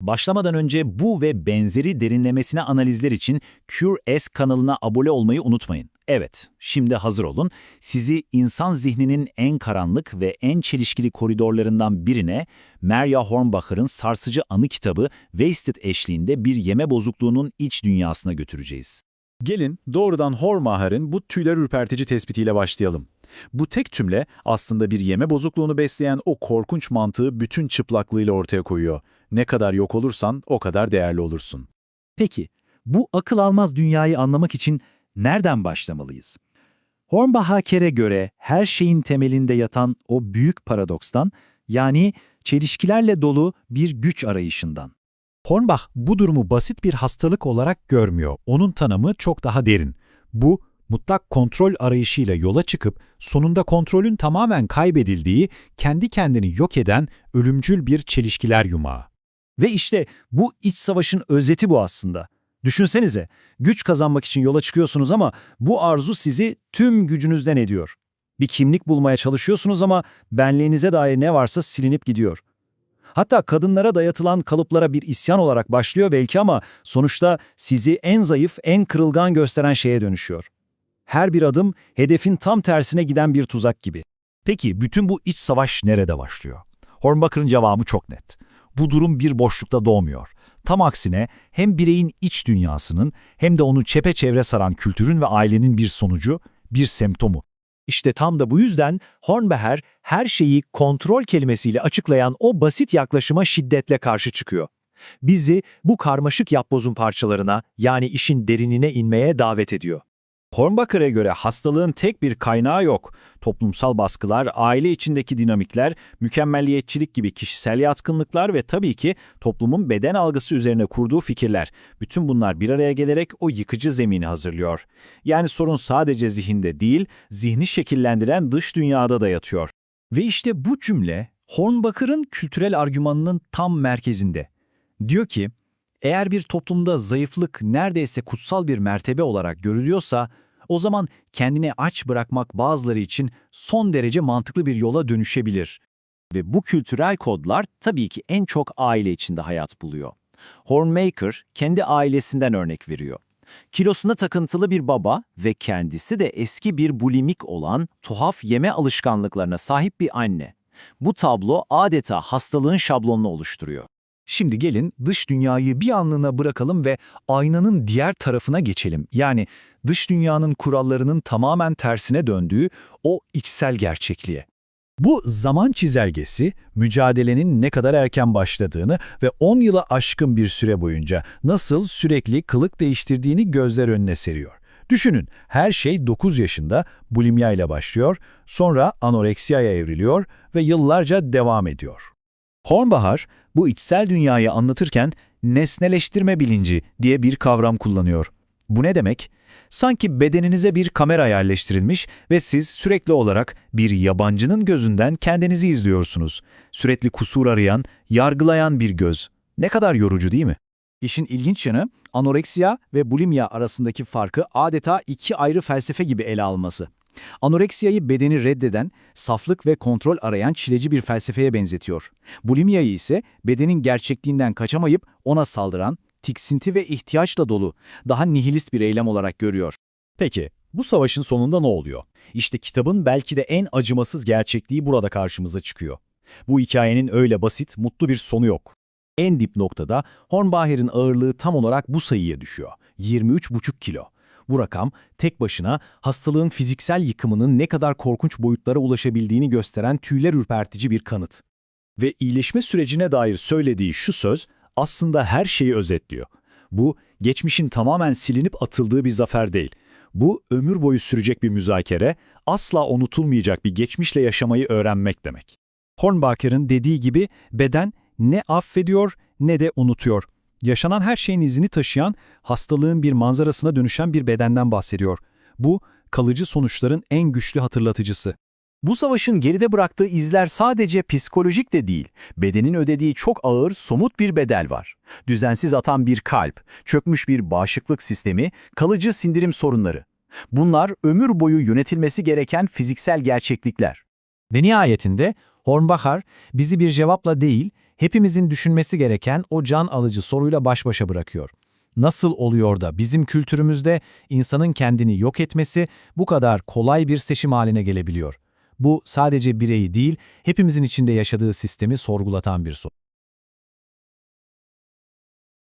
Başlamadan önce bu ve benzeri derinlemesine analizler için Cure S kanalına abone olmayı unutmayın. Evet, şimdi hazır olun. Sizi insan zihninin en karanlık ve en çelişkili koridorlarından birine, Maria Hornbacher'ın sarsıcı anı kitabı Wasted eşliğinde bir yeme bozukluğunun iç dünyasına götüreceğiz. Gelin doğrudan Hornbacher'in bu tüyler ürpertici tespitiyle başlayalım. Bu tek cümle aslında bir yeme bozukluğunu besleyen o korkunç mantığı bütün çıplaklığıyla ortaya koyuyor. Ne kadar yok olursan o kadar değerli olursun. Peki, bu akıl almaz dünyayı anlamak için nereden başlamalıyız? Hornbacher'e göre her şeyin temelinde yatan o büyük paradokstan, yani çelişkilerle dolu bir güç arayışından. Hornbach bu durumu basit bir hastalık olarak görmüyor. Onun tanımı çok daha derin. Bu, mutlak kontrol arayışıyla yola çıkıp sonunda kontrolün tamamen kaybedildiği, kendi kendini yok eden ölümcül bir çelişkiler yumağı. Ve işte bu iç savaşın özeti bu aslında. Düşünsenize, güç kazanmak için yola çıkıyorsunuz ama bu arzu sizi tüm gücünüzden ediyor. Bir kimlik bulmaya çalışıyorsunuz ama benliğinize dair ne varsa silinip gidiyor. Hatta kadınlara dayatılan kalıplara bir isyan olarak başlıyor belki ama sonuçta sizi en zayıf, en kırılgan gösteren şeye dönüşüyor. Her bir adım hedefin tam tersine giden bir tuzak gibi. Peki bütün bu iç savaş nerede başlıyor? Hornbacher'ın cevabı çok net. Bu durum bir boşlukta doğmuyor. Tam aksine hem bireyin iç dünyasının hem de onu çepeçevre saran kültürün ve ailenin bir sonucu, bir semptomu. İşte tam da bu yüzden Hornbacher her şeyi kontrol kelimesiyle açıklayan o basit yaklaşıma şiddetle karşı çıkıyor. Bizi bu karmaşık yapbozun parçalarına, yani işin derinine inmeye davet ediyor. Hornbacher'e göre hastalığın tek bir kaynağı yok. Toplumsal baskılar, aile içindeki dinamikler, mükemmelliyetçilik gibi kişisel yatkınlıklar ve tabii ki toplumun beden algısı üzerine kurduğu fikirler. Bütün bunlar bir araya gelerek o yıkıcı zemini hazırlıyor. Yani sorun sadece zihinde değil, zihni şekillendiren dış dünyada da yatıyor. Ve işte bu cümle Hornbacher'ın kültürel argümanının tam merkezinde. Diyor ki, eğer bir toplumda zayıflık neredeyse kutsal bir mertebe olarak görülüyorsa, o zaman kendini aç bırakmak bazıları için son derece mantıklı bir yola dönüşebilir. Ve bu kültürel kodlar tabii ki en çok aile içinde hayat buluyor. Hornbacher kendi ailesinden örnek veriyor. Kilosuna takıntılı bir baba ve kendisi de eski bir bulimik olan tuhaf yeme alışkanlıklarına sahip bir anne. Bu tablo adeta hastalığın şablonunu oluşturuyor. Şimdi gelin dış dünyayı bir anlığına bırakalım ve aynanın diğer tarafına geçelim. Yani dış dünyanın kurallarının tamamen tersine döndüğü o içsel gerçekliğe. Bu zaman çizelgesi, mücadelenin ne kadar erken başladığını ve 10 yıla aşkın bir süre boyunca nasıl sürekli kılık değiştirdiğini gözler önüne seriyor. Düşünün, her şey 9 yaşında bulimya ile başlıyor, sonra anoreksiyaya evriliyor ve yıllarca devam ediyor. Hornbacher, bu içsel dünyayı anlatırken nesneleştirme bilinci diye bir kavram kullanıyor. Bu ne demek? Sanki bedeninize bir kamera yerleştirilmiş ve siz sürekli olarak bir yabancının gözünden kendinizi izliyorsunuz. Sürekli kusur arayan, yargılayan bir göz. Ne kadar yorucu değil mi? İşin ilginç yanı, anoreksiya ve bulimya arasındaki farkı adeta iki ayrı felsefe gibi ele alması. Anoreksiyayı bedeni reddeden, saflık ve kontrol arayan çileci bir felsefeye benzetiyor. Bulimyayı ise bedenin gerçekliğinden kaçamayıp ona saldıran, tiksinti ve ihtiyaçla dolu, daha nihilist bir eylem olarak görüyor. Peki, bu savaşın sonunda ne oluyor? İşte kitabın belki de en acımasız gerçekliği burada karşımıza çıkıyor. Bu hikayenin öyle basit, mutlu bir sonu yok. En dip noktada Hornbacher'in ağırlığı tam olarak bu sayıya düşüyor. 23,5 kilo. Bu rakam tek başına hastalığın fiziksel yıkımının ne kadar korkunç boyutlara ulaşabildiğini gösteren tüyler ürpertici bir kanıt. Ve iyileşme sürecine dair söylediği şu söz aslında her şeyi özetliyor. Bu, geçmişin tamamen silinip atıldığı bir zafer değil. Bu, ömür boyu sürecek bir müzakere, asla unutulmayacak bir geçmişle yaşamayı öğrenmek demek. Hornbacher'ın dediği gibi beden ne affediyor ne de unutuyor. Yaşanan her şeyin izini taşıyan, hastalığın bir manzarasına dönüşen bir bedenden bahsediyor. Bu, kalıcı sonuçların en güçlü hatırlatıcısı. Bu savaşın geride bıraktığı izler sadece psikolojik de değil, bedenin ödediği çok ağır, somut bir bedel var. Düzensiz atan bir kalp, çökmüş bir bağışıklık sistemi, kalıcı sindirim sorunları. Bunlar ömür boyu yönetilmesi gereken fiziksel gerçeklikler. Ve nihayetinde Hornbacher bizi bir cevapla değil, hepimizin düşünmesi gereken o can alıcı soruyla baş başa bırakıyor. Nasıl oluyor da bizim kültürümüzde insanın kendini yok etmesi bu kadar kolay bir seçim haline gelebiliyor? Bu sadece bireyi değil, hepimizin içinde yaşadığı sistemi sorgulatan bir soru.